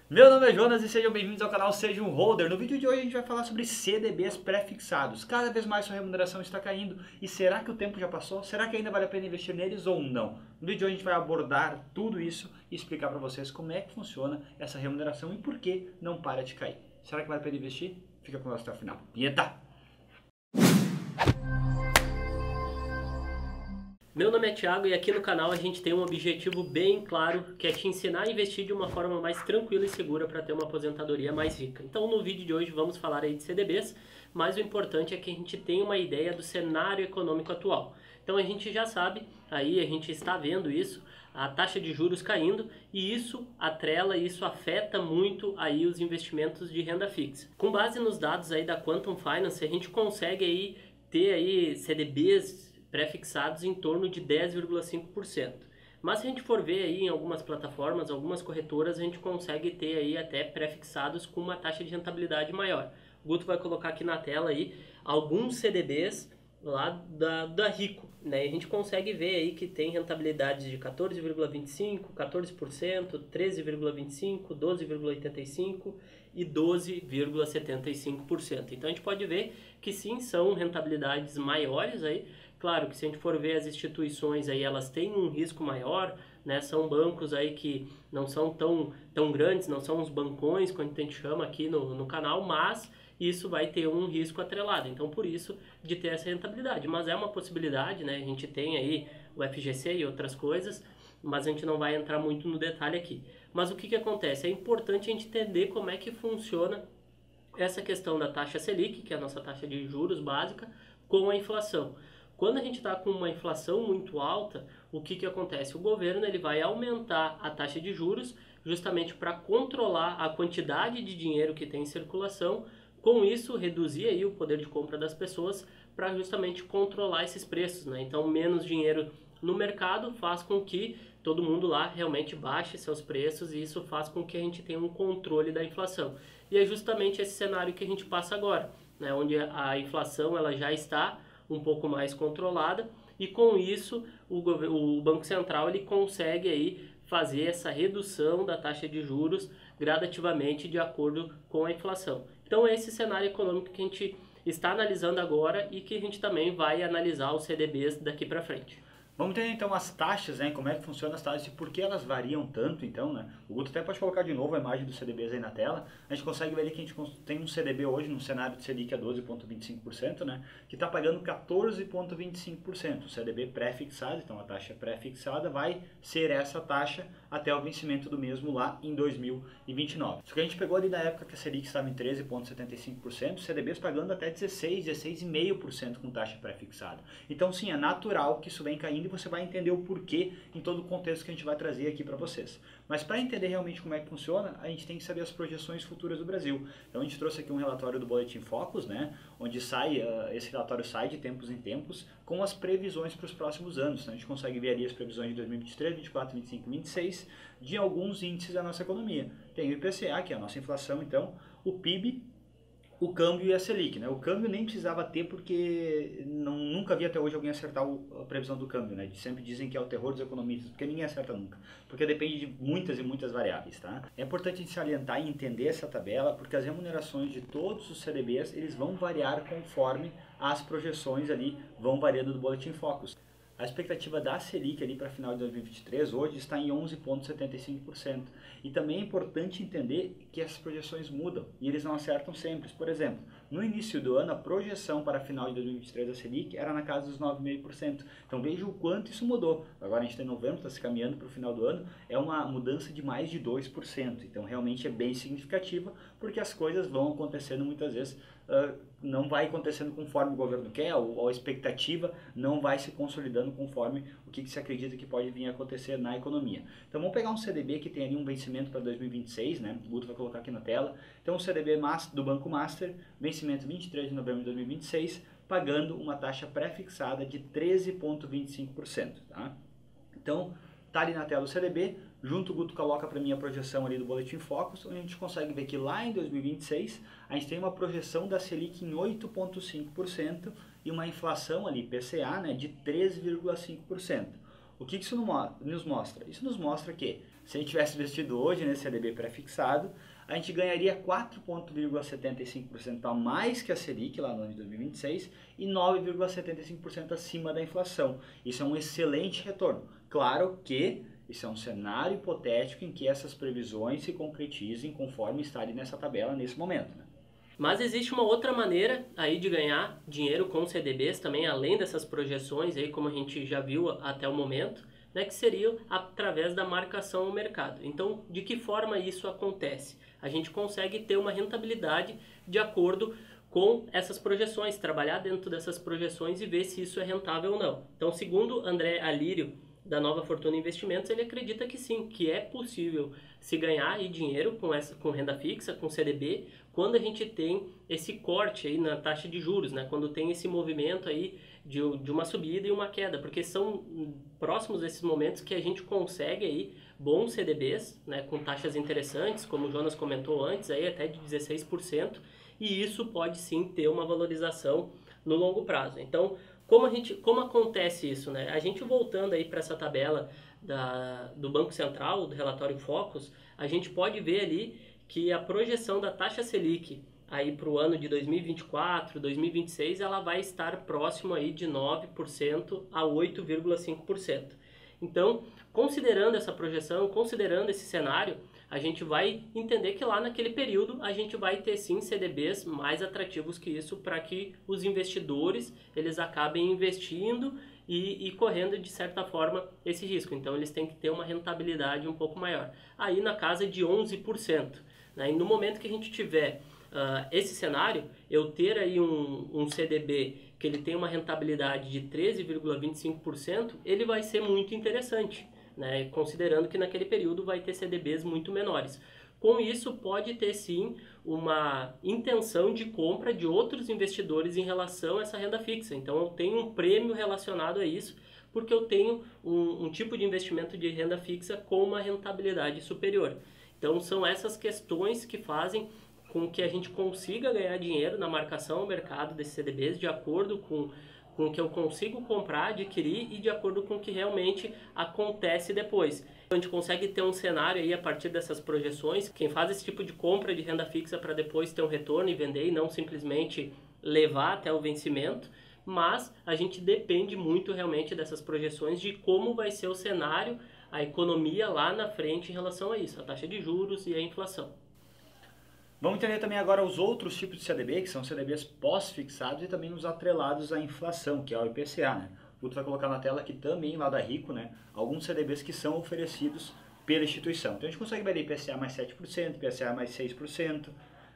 Meu nome é Jonas e sejam bem-vindos ao canal Seja um Holder. No vídeo de hoje a gente vai falar sobre CDBs pré-fixados. Cada vez mais sua remuneração está caindo e será que o tempo já passou? Será que ainda vale a pena investir neles ou não? No vídeo de hoje a gente vai abordar tudo isso e explicar para vocês como é que funciona essa remuneração e por que não para de cair. Será que vale a pena investir? Fica conosco até o final. Vinheta! Meu nome é Thiago e aqui no canal a gente tem um objetivo bem claro, que é te ensinar a investir de uma forma mais tranquila e segura para ter uma aposentadoria mais rica. Então no vídeo de hoje vamos falar aí de CDBs, mas o importante é que a gente tenha uma ideia do cenário econômico atual. Então a gente já sabe, aí a gente está vendo isso, a taxa de juros caindo e isso atrela, isso afeta muito aí os investimentos de renda fixa. Com base nos dados aí da Quantum Finance, a gente consegue aí ter aí CDBs pré-fixados em torno de 10,5%. Mas se a gente for ver aí em algumas plataformas, algumas corretoras, a gente consegue ter aí até pré-fixados com uma taxa de rentabilidade maior. O Guto vai colocar aqui na tela aí alguns CDBs lá da Rico, né? E a gente consegue ver aí que tem rentabilidades de 14,25%, 14%, 13,25%, 12,85% e 12,75%. Então a gente pode ver que sim, são rentabilidades maiores aí. Claro que se a gente for ver as instituições aí, elas têm um risco maior, né? São bancos aí que não são tão grandes, não são os bancões, como a gente chama aqui no canal, mas isso vai ter um risco atrelado. Então, por isso, de ter essa rentabilidade. Mas é uma possibilidade, né? A gente tem aí o FGC e outras coisas, mas a gente não vai entrar muito no detalhe aqui. Mas o que acontece? É importante a gente entender como é que funciona essa questão da taxa Selic, que é a nossa taxa de juros básica, com a inflação. Quando a gente está com uma inflação muito alta, o que acontece? O governo ele vai aumentar a taxa de juros justamente para controlar a quantidade de dinheiro que tem em circulação, com isso reduzir aí o poder de compra das pessoas para justamente controlar esses preços, né? Então menos dinheiro no mercado faz com que todo mundo lá realmente baixe seus preços e isso faz com que a gente tenha um controle da inflação. E é justamente esse cenário que a gente passa agora, né? Onde a inflação ela já está um pouco mais controlada e com isso o Banco Central ele consegue aí fazer essa redução da taxa de juros gradativamente de acordo com a inflação. Então é esse cenário econômico que a gente está analisando agora e que a gente também vai analisar os CDBs daqui para frente. Vamos ter então as taxas, né? Como é que funcionam as taxas e por que elas variam tanto, então, né? O Guto até pode colocar de novo a imagem dos CDBs aí na tela. A gente consegue ver ali que a gente tem um CDB hoje no cenário de Selic a 12,25%, né? Que está pagando 14,25%. O CDB pré-fixado, então a taxa pré-fixada vai ser essa taxa até o vencimento do mesmo lá em 2029. Só que a gente pegou ali na época que a Selic estava em 13,75%, CDBs pagando até 16,5% com taxa pré-fixada. Então sim, é natural que isso vem caindo e você vai entender o porquê em todo o contexto que a gente vai trazer aqui para vocês. Mas para entender realmente como é que funciona, a gente tem que saber as projeções futuras do Brasil. Então a gente trouxe aqui um relatório do Boletim Focus, né, onde esse relatório sai de tempos em tempos com as previsões para os próximos anos. Então, a gente consegue ver ali as previsões de 2023, 2024, 2025, 2026 de alguns índices da nossa economia. Tem o IPCA, que é a nossa inflação, então, o PIB, o câmbio e a Selic, né? O câmbio nem precisava ter porque nunca vi até hoje alguém acertar a previsão do câmbio, né? Sempre dizem que é o terror dos economistas, porque ninguém acerta nunca, porque depende de muitas e muitas variáveis, tá? É importante a gente salientar e entender essa tabela, porque as remunerações de todos os CDBs, eles vão variar conforme as projeções ali vão variando do Boletim Focus. A expectativa da Selic ali para final de 2023 hoje está em 11,75%. E também é importante entender que essas projeções mudam e eles não acertam sempre. Por exemplo, no início do ano a projeção para final de 2023 da Selic era na casa dos 9,5%. Então veja o quanto isso mudou. Agora a gente está em novembro, está se caminhando para o final do ano, é uma mudança de mais de 2%. Então realmente é bem significativa porque as coisas vão acontecendo muitas vezes, não vai acontecendo conforme o governo quer, ou a expectativa não vai se consolidando conforme o que se acredita que pode vir a acontecer na economia. Então vamos pegar um CDB que tem ali um vencimento para 2026, né? O Guto vai colocar aqui na tela. Então o CDB do Banco Master, vencimento 23 de novembro de 2026, pagando uma taxa pré-fixada de 13,25%, tá? Então tá ali na tela o CDB, junto o Guto coloca para mim a projeção ali do Boletim Focus, onde a gente consegue ver que lá em 2026 a gente tem uma projeção da Selic em 8,5% e uma inflação ali, PCA, né, de 13,5%. O que isso nos mostra? Isso nos mostra que se a gente tivesse investido hoje nesse CDB pré-fixado, a gente ganharia 4,75% a mais que a Selic lá no ano de 2026 e 9,75% acima da inflação. Isso é um excelente retorno. Claro que isso é um cenário hipotético em que essas previsões se concretizem conforme está ali nessa tabela nesse momento, né? Mas existe uma outra maneira aí de ganhar dinheiro com CDBs também, além dessas projeções aí, como a gente já viu até o momento, né, que seria através da marcação ao mercado. Então, de que forma isso acontece? A gente consegue ter uma rentabilidade de acordo com essas projeções, trabalhar dentro dessas projeções e ver se isso é rentável ou não. Então, segundo André Alírio, da Nova Fortuna Investimentos, ele acredita que sim, que é possível se ganhar aí dinheiro com renda fixa, com CDB, quando a gente tem esse corte aí na taxa de juros, né? Quando tem esse movimento aí de uma subida e uma queda, porque são próximos desses momentos que a gente consegue aí bons CDBs, né, com taxas interessantes, como o Jonas comentou antes, aí até de 16%, e isso pode sim ter uma valorização no longo prazo. Então, como acontece isso, né? A gente voltando aí para essa tabela do Banco Central, do relatório Focus, a gente pode ver ali que a projeção da taxa Selic aí para o ano de 2024, 2026, ela vai estar próximo aí de 9% a 8,5%. Então, considerando essa projeção, considerando esse cenário, a gente vai entender que lá naquele período a gente vai ter sim CDBs mais atrativos que isso para que os investidores eles acabem investindo e correndo de certa forma esse risco. Então eles têm que ter uma rentabilidade um pouco maior. Aí na casa de 11%. Né? E no momento que a gente tiver esse cenário, eu ter aí um CDB que ele tem uma rentabilidade de 13,25%, ele vai ser muito interessante. Né, considerando que naquele período vai ter CDBs muito menores. Com isso, pode ter sim uma intenção de compra de outros investidores em relação a essa renda fixa. Então, eu tenho um prêmio relacionado a isso, porque eu tenho um tipo de investimento de renda fixa com uma rentabilidade superior. Então, são essas questões que fazem com que a gente consiga ganhar dinheiro na marcação ao mercado desses CDBs de acordo com o que eu consigo comprar, adquirir e de acordo com o que realmente acontece depois. A gente consegue ter um cenário aí a partir dessas projeções, quem faz esse tipo de compra de renda fixa para depois ter um retorno e vender e não simplesmente levar até o vencimento, mas a gente depende muito realmente dessas projeções de como vai ser o cenário, a economia lá na frente em relação a isso, a taxa de juros e a inflação. Vamos entender também agora os outros tipos de CDB, que são CDBs pós-fixados e também os atrelados à inflação, que é o IPCA, né? O Guto vai colocar na tela aqui também, lá da Rico, né? Alguns CDBs que são oferecidos pela instituição. Então a gente consegue ver IPCA mais 7%, IPCA mais 6%,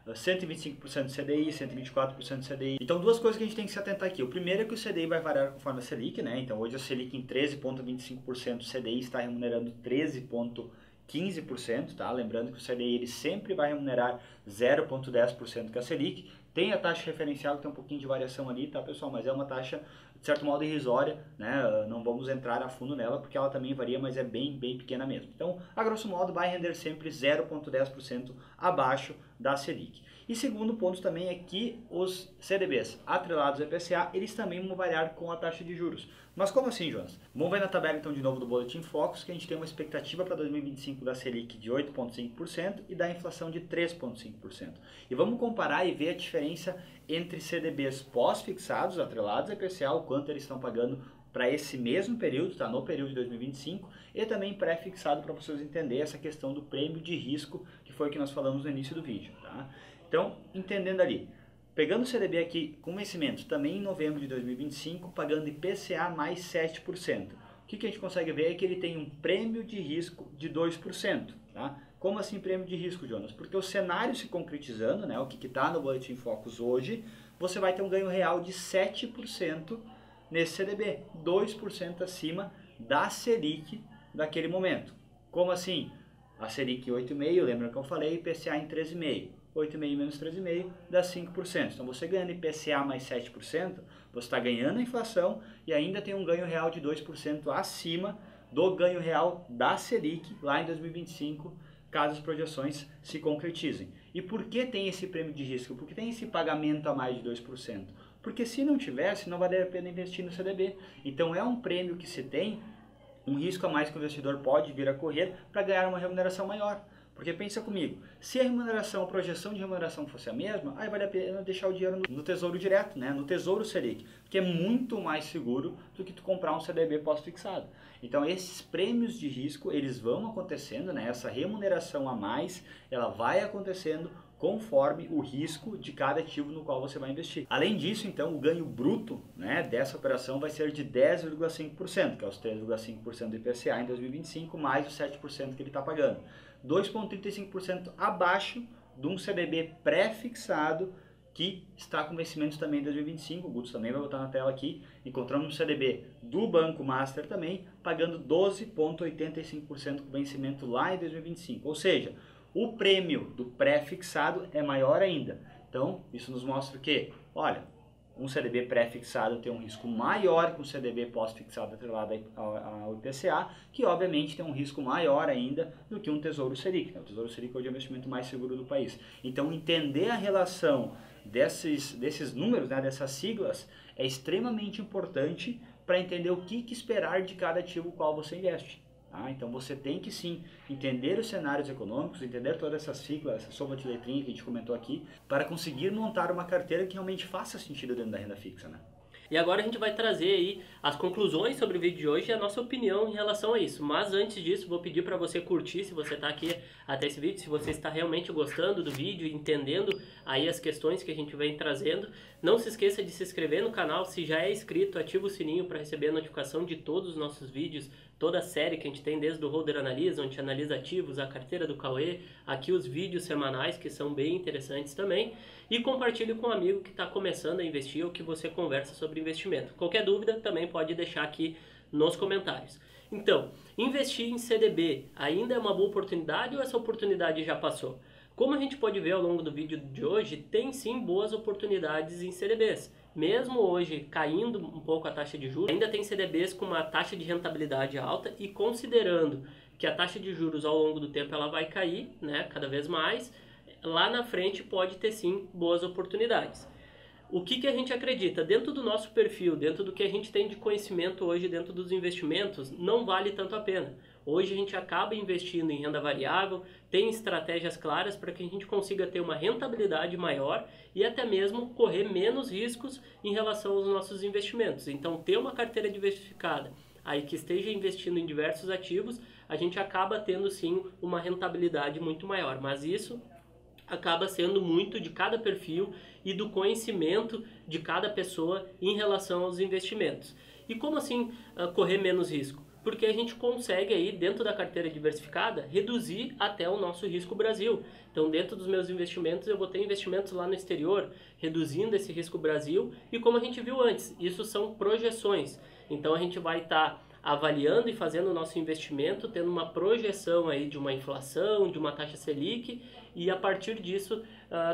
125% de CDI, 124% de CDI. Então duas coisas que a gente tem que se atentar aqui. O primeiro é que o CDI vai variar conforme a Selic, né? Então hoje a Selic em 13,25%, o CDI está remunerando 13,15%, tá? Lembrando que o CDI ele sempre vai remunerar 0,10% que a Selic. Tem a taxa referencial que tem um pouquinho de variação ali, tá, pessoal? Mas é uma taxa, de certo modo, irrisória, né? Não vamos entrar a fundo nela porque ela também varia, mas é bem pequena mesmo. Então, a grosso modo, vai render sempre 0,10% abaixo da Selic. E segundo ponto também é que os CDBs atrelados ao IPCA, eles também vão variar com a taxa de juros. Mas como assim, Jonas? Vamos ver na tabela então de novo do Boletim Focus, que a gente tem uma expectativa para 2025 da Selic de 8,5% e da inflação de 3,5%. E vamos comparar e ver a diferença entre CDBs pós-fixados, atrelados ao IPCA, o quanto eles estão pagando para esse mesmo período, tá? No período de 2025, e também pré-fixado para vocês entenderem essa questão do prêmio de risco, que foi o que nós falamos no início do vídeo, tá? Então, entendendo ali, pegando o CDB aqui com vencimento também em novembro de 2025, pagando IPCA mais 7%. O que a gente consegue ver é que ele tem um prêmio de risco de 2%. Tá? Como assim prêmio de risco, Jonas? Porque o cenário se concretizando, né, o que está no Boletim Focus hoje, você vai ter um ganho real de 7% nesse CDB, 2% acima da Selic daquele momento. Como assim? A Selic 8,5%, lembra que eu falei, IPCA em 13,5%. 8,5 menos 3,5 dá 5%. Então você ganhando IPCA mais 7%, você está ganhando a inflação e ainda tem um ganho real de 2% acima do ganho real da Selic lá em 2025, caso as projeções se concretizem. E por que tem esse prêmio de risco? Porque tem esse pagamento a mais de 2%. Porque se não tivesse, não valeria a pena investir no CDB. Então é um prêmio que se tem um risco a mais que o investidor pode vir a correr para ganhar uma remuneração maior. Porque pensa comigo, se a remuneração, a projeção de remuneração fosse a mesma, aí vale a pena deixar o dinheiro no Tesouro Direto, né? No Tesouro Selic, que é muito mais seguro do que tu comprar um CDB pós-fixado. Então esses prêmios de risco, eles vão acontecendo, né? Essa remuneração a mais, ela vai acontecendo conforme o risco de cada ativo no qual você vai investir. Além disso, então, o ganho bruto, né, dessa operação vai ser de 10,5%, que é os 3,5% do IPCA em 2025, mais os 7% que ele está pagando. 2,35% abaixo de um CDB pré-fixado que está com vencimento também em 2025, o Guto também vai botar na tela aqui, encontramos um CDB do Banco Master também, pagando 12,85% com vencimento lá em 2025, ou seja, o prêmio do pré-fixado é maior ainda. Então, isso nos mostra que, olha, um CDB pré-fixado tem um risco maior que um CDB pós-fixado atrelado ao IPCA, que obviamente tem um risco maior ainda do que um Tesouro Selic. O Tesouro Selic é o investimento mais seguro do país. Então, entender a relação desses números, né, dessas siglas, é extremamente importante para entender o que esperar de cada ativo qual você investe. Então você tem que sim entender os cenários econômicos, entender todas essas siglas, essa soma de letrinha que a gente comentou aqui, para conseguir montar uma carteira que realmente faça sentido dentro da renda fixa, né? E agora a gente vai trazer aí as conclusões sobre o vídeo de hoje e a nossa opinião em relação a isso. Mas antes disso, vou pedir para você curtir, se você está aqui até esse vídeo, se você está realmente gostando do vídeo, entendendo aí as questões que a gente vem trazendo. Não se esqueça de se inscrever no canal, se já é inscrito, ativa o sininho para receber a notificação de todos os nossos vídeos, toda a série que a gente tem desde o Holder Analisa, onde a gente analisa ativos, a carteira do Cauê, aqui os vídeos semanais que são bem interessantes também. E compartilhe com um amigo que está começando a investir ou que você conversa sobre investimento. Qualquer dúvida também pode deixar aqui nos comentários. Então, investir em CDB ainda é uma boa oportunidade ou essa oportunidade já passou? Como a gente pode ver ao longo do vídeo de hoje, tem sim boas oportunidades em CDBs. Mesmo hoje caindo um pouco a taxa de juros, ainda tem CDBs com uma taxa de rentabilidade alta e considerando que a taxa de juros ao longo do tempo ela vai cair, né, cada vez mais, lá na frente pode ter sim boas oportunidades. O que a gente acredita? Dentro do nosso perfil, dentro do que a gente tem de conhecimento hoje dentro dos investimentos, não vale tanto a pena. Hoje a gente acaba investindo em renda variável, tem estratégias claras para que a gente consiga ter uma rentabilidade maior e até mesmo correr menos riscos em relação aos nossos investimentos. Então, ter uma carteira diversificada aí que esteja investindo em diversos ativos, a gente acaba tendo sim uma rentabilidade muito maior. Mas isso acaba sendo muito de cada perfil e do conhecimento de cada pessoa em relação aos investimentos. E como assim correr menos risco? Porque a gente consegue aí, dentro da carteira diversificada, reduzir até o nosso risco Brasil. Então, dentro dos meus investimentos, eu vou ter investimentos lá no exterior, reduzindo esse risco Brasil. E como a gente viu antes, isso são projeções. Então, a gente vai estar avaliando e fazendo o nosso investimento, tendo uma projeção aí de uma inflação, de uma taxa Selic, e a partir disso,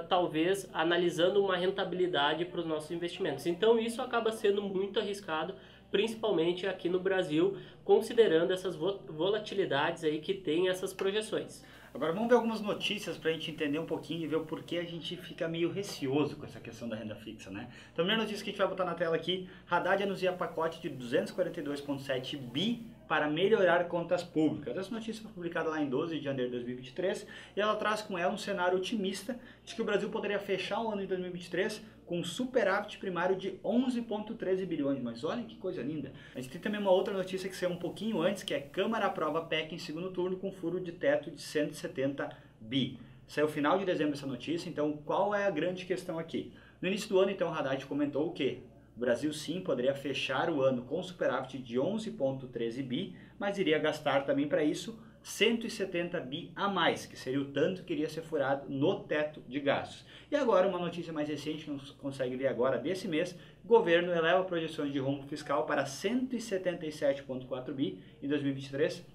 talvez analisando uma rentabilidade para os nossos investimentos. Então, isso acaba sendo muito arriscado, principalmente aqui no Brasil, considerando essas volatilidades aí que tem essas projeções. Agora vamos ver algumas notícias para a gente entender um pouquinho e ver o porquê a gente fica meio receoso com essa questão da renda fixa, né? Então, a primeira notícia que a gente vai botar na tela aqui, Haddad anuncia pacote de 242,7 bi para melhorar contas públicas. Essa notícia foi publicada lá em 12 de janeiro de 2023 e ela traz com ela um cenário otimista de que o Brasil poderia fechar o ano de 2023 com um superávit primário de 11,13 bilhões. Mas olha que coisa linda. A gente tem também uma outra notícia que saiu um pouquinho antes, que é Câmara aprova PEC em segundo turno com furo de teto de 170 bi. Saiu final de dezembro essa notícia, então qual é a grande questão aqui? No início do ano, então, Haddad comentou o quê? O Brasil sim poderia fechar o ano com superávit de 11,13 bi, mas iria gastar também para isso 170 bi a mais, que seria o tanto que iria ser furado no teto de gastos. E agora, uma notícia mais recente, que não consegue ver agora, desse mês, o governo eleva projeções de rombo fiscal para 177,4 bi em 2023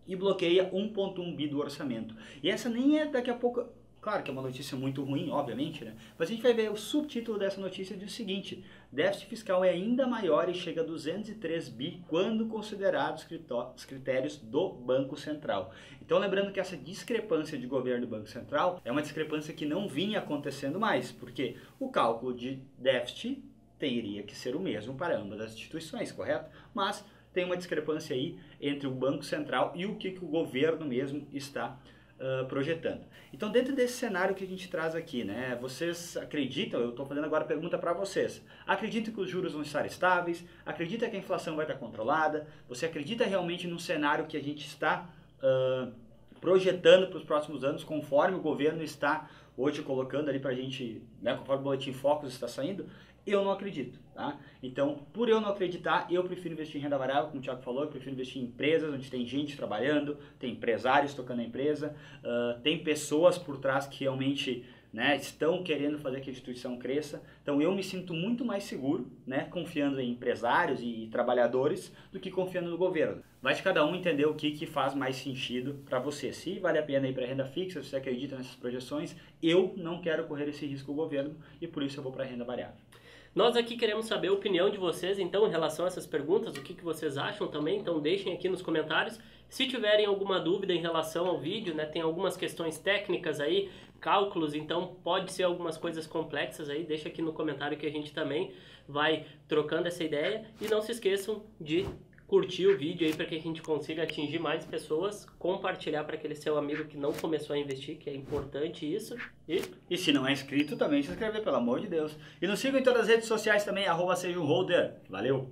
e bloqueia 1,1 bi do orçamento. E essa nem é daqui a pouco... Claro que é uma notícia muito ruim, obviamente, né? Mas a gente vai ver o subtítulo dessa notícia diz o seguinte: déficit fiscal é ainda maior e chega a 203 bi quando considerados os critérios do Banco Central. Então, lembrando que essa discrepância de governo do Banco Central é uma discrepância que não vinha acontecendo mais, porque o cálculo de déficit teria que ser o mesmo para ambas as instituições, correto? Mas tem uma discrepância aí entre o Banco Central e o que o governo mesmo está projetando. Então, dentro desse cenário que a gente traz aqui, né, vocês acreditam, eu estou fazendo agora a pergunta para vocês, acreditam que os juros vão estar estáveis? Acredita que a inflação vai estar controlada? Você acredita realmente no cenário que a gente está projetando para os próximos anos, conforme o governo está hoje colocando ali para a gente, né, conforme o Boletim Focus está saindo? Eu não acredito, tá? Então, por eu não acreditar, eu prefiro investir em renda variável, como o Thiago falou, eu prefiro investir em empresas onde tem gente trabalhando, tem empresários tocando a empresa, tem pessoas por trás que realmente, né, estão querendo fazer que a instituição cresça. Então, eu me sinto muito mais seguro, né, confiando em empresários e trabalhadores do que confiando no governo. Vai de cada um entender o que faz mais sentido para você. Se vale a pena ir para a renda fixa, se você acredita nessas projeções, eu não quero correr esse risco com o governo e por isso eu vou para a renda variável. Nós aqui queremos saber a opinião de vocês, então, em relação a essas perguntas, o que vocês acham também, então deixem aqui nos comentários. Se tiverem alguma dúvida em relação ao vídeo, né, tem algumas questões técnicas aí, cálculos, então pode ser algumas coisas complexas aí, deixa aqui no comentário que a gente também vai trocando essa ideia. E não se esqueçam de curtir o vídeo aí para que a gente consiga atingir mais pessoas, compartilhar para aquele seu amigo que não começou a investir, que é importante isso. E se não é inscrito, também se inscrever, pelo amor de Deus. E nos sigam em todas as redes sociais também, @sejaumholder. Valeu!